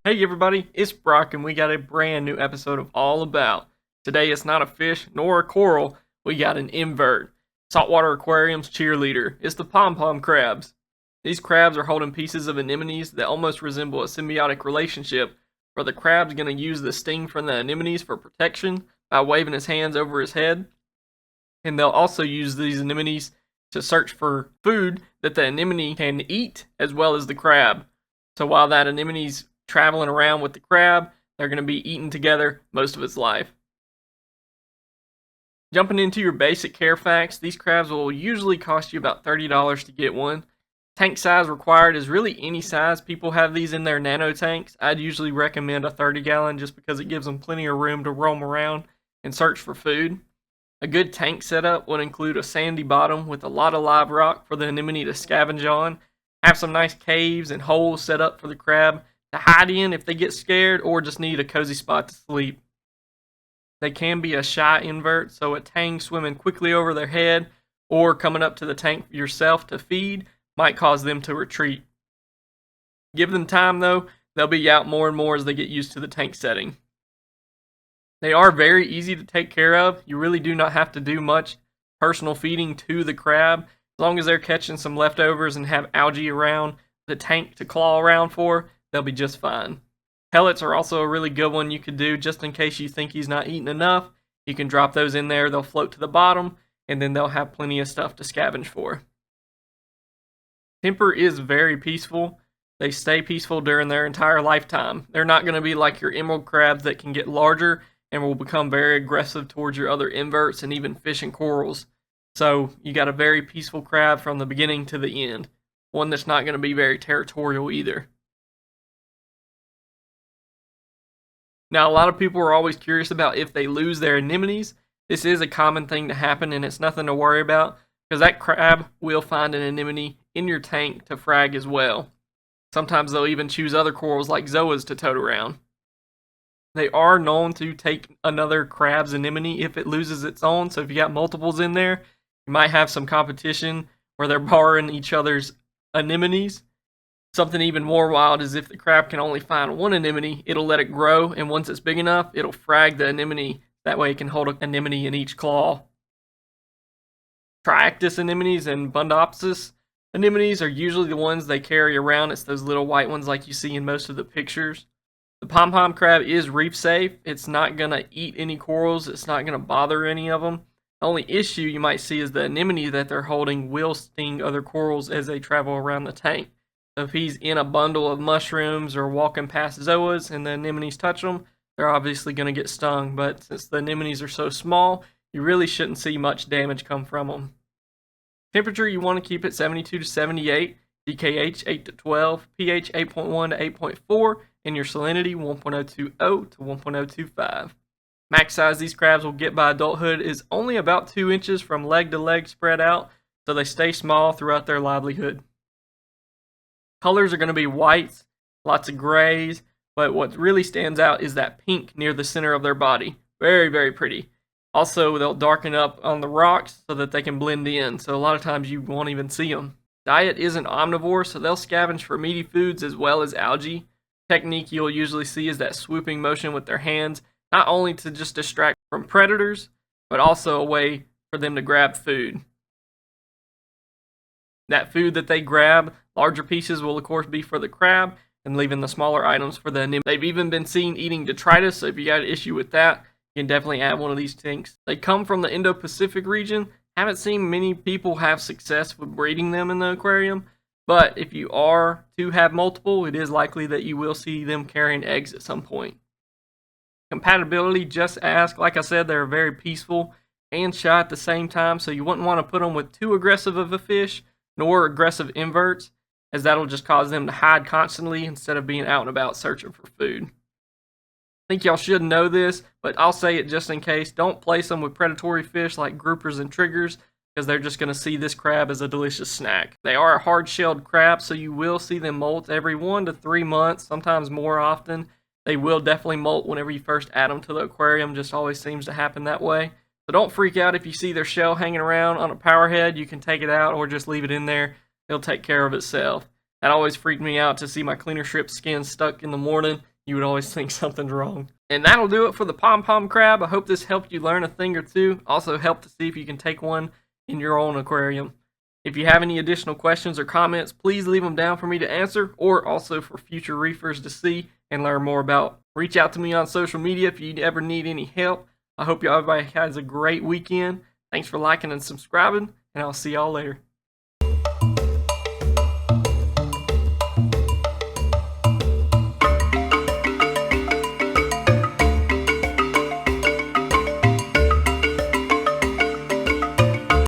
Hey everybody, it's Brock and we got a brand new episode of All About. Today it's not a fish nor a coral, we got an invert. Saltwater aquarium's cheerleader. It's the Pom Pom crabs. These crabs are holding pieces of anemones that almost resemble a symbiotic relationship, where the crab's going to use the sting from the anemones for protection by waving his hands over his head. And they'll also use these anemones to search for food that the anemone can eat as well as the crab. So while that anemone's traveling around with the crab, they're going to be eating together most of its life. Jumping into your basic care facts, these crabs will usually cost you about $30 to get one. Tank size required is really any size. People have these in their nano tanks. I'd usually recommend a 30-gallon just because it gives them plenty of room to roam around and search for food. A good tank setup would include a sandy bottom with a lot of live rock for the anemone to scavenge on. Have some nice caves and holes set up for the crab to hide in if they get scared or just need a cozy spot to sleep. They can be a shy invert, so a tang swimming quickly over their head or coming up to the tank yourself to feed might cause them to retreat. Give them time though, they'll be out more and more as they get used to the tank setting. They are very easy to take care of. You really do not have to do much personal feeding to the crab. As long as they're catching some leftovers and have algae around the tank to claw around for, they'll be just fine. Pellets are also a really good one you could do just in case you think he's not eating enough. You can drop those in there, they'll float to the bottom, and then they'll have plenty of stuff to scavenge for. Temper is very peaceful. They stay peaceful during their entire lifetime. They're not going to be like your emerald crabs that can get larger and will become very aggressive towards your other inverts and even fish and corals. So you got a very peaceful crab from the beginning to the end. One that's not going to be very territorial either. Now, a lot of people are always curious about if they lose their anemones. This is a common thing to happen, and it's nothing to worry about, because that crab will find an anemone in your tank to frag as well. Sometimes they'll even choose other corals like zoas to tote around. They are known to take another crab's anemone if it loses its own, so if you got multiples in there, you might have some competition where they're borrowing each other's anemones. Something even more wild is if the crab can only find one anemone, it'll let it grow, and once it's big enough, it'll frag the anemone. That way it can hold an anemone in each claw. Triactis anemones and Bundopsis anemones are usually the ones they carry around. It's those little white ones like you see in most of the pictures. The pom-pom crab is reef safe. It's not going to eat any corals. It's not going to bother any of them. The only issue you might see is the anemone that they're holding will sting other corals as they travel around the tank. So if he's in a bundle of mushrooms or walking past zoas and the anemones touch them, they're obviously going to get stung. But since the anemones are so small, you really shouldn't see much damage come from them. Temperature you want to keep at 72 to 78, DKH 8 to 12, pH 8.1 to 8.4, and your salinity 1.020 to 1.025. Max size these crabs will get by adulthood is only about 2 inches from leg to leg spread out, so they stay small throughout their livelihood. Colors are going to be whites, lots of grays, but what really stands out is that pink near the center of their body. Very, very pretty. Also, they'll darken up on the rocks so that they can blend in, so a lot of times you won't even see them. Diet isn't omnivore, so they'll scavenge for meaty foods as well as algae. Technique you'll usually see is that swooping motion with their hands, not only to just distract from predators, but also a way for them to grab food. That food that they grab, larger pieces will of course be for the crab, and leaving the smaller items for the anemone. They've even been seen eating detritus, so if you got an issue with that, you can definitely add one of these tanks. They come from the Indo-Pacific region. Haven't seen many people have success with breeding them in the aquarium, but if you are to have multiple, it is likely that you will see them carrying eggs at some point. Compatibility, just ask. Like I said, they're very peaceful and shy at the same time, so you wouldn't want to put them with too aggressive of a fish, nor aggressive inverts, as that'll just cause them to hide constantly instead of being out and about searching for food. I think y'all should know this, but I'll say it just in case. Don't place them with predatory fish like groupers and triggers, because they're just going to see this crab as a delicious snack. They are a hard-shelled crab, so you will see them molt every 1 to 3 months, sometimes more often. They will definitely molt whenever you first add them to the aquarium, just always seems to happen that way. So don't freak out if you see their shell hanging around on a power head. You can take it out or just leave it in there. It'll take care of itself. That always freaked me out to see my cleaner shrimp skin stuck in the morning. you would always think something's wrong. And that'll do it for the Pom Pom crab. I hope this helped you learn a thing or two. Also helped to see if you can take one in your own aquarium. If you have any additional questions or comments, please leave them down for me to answer, or also for future reefers to see and learn more about. Reach out to me on social media if you ever need any help. I hope everybody has a great weekend. Thanks for liking and subscribing, and I'll see y'all later.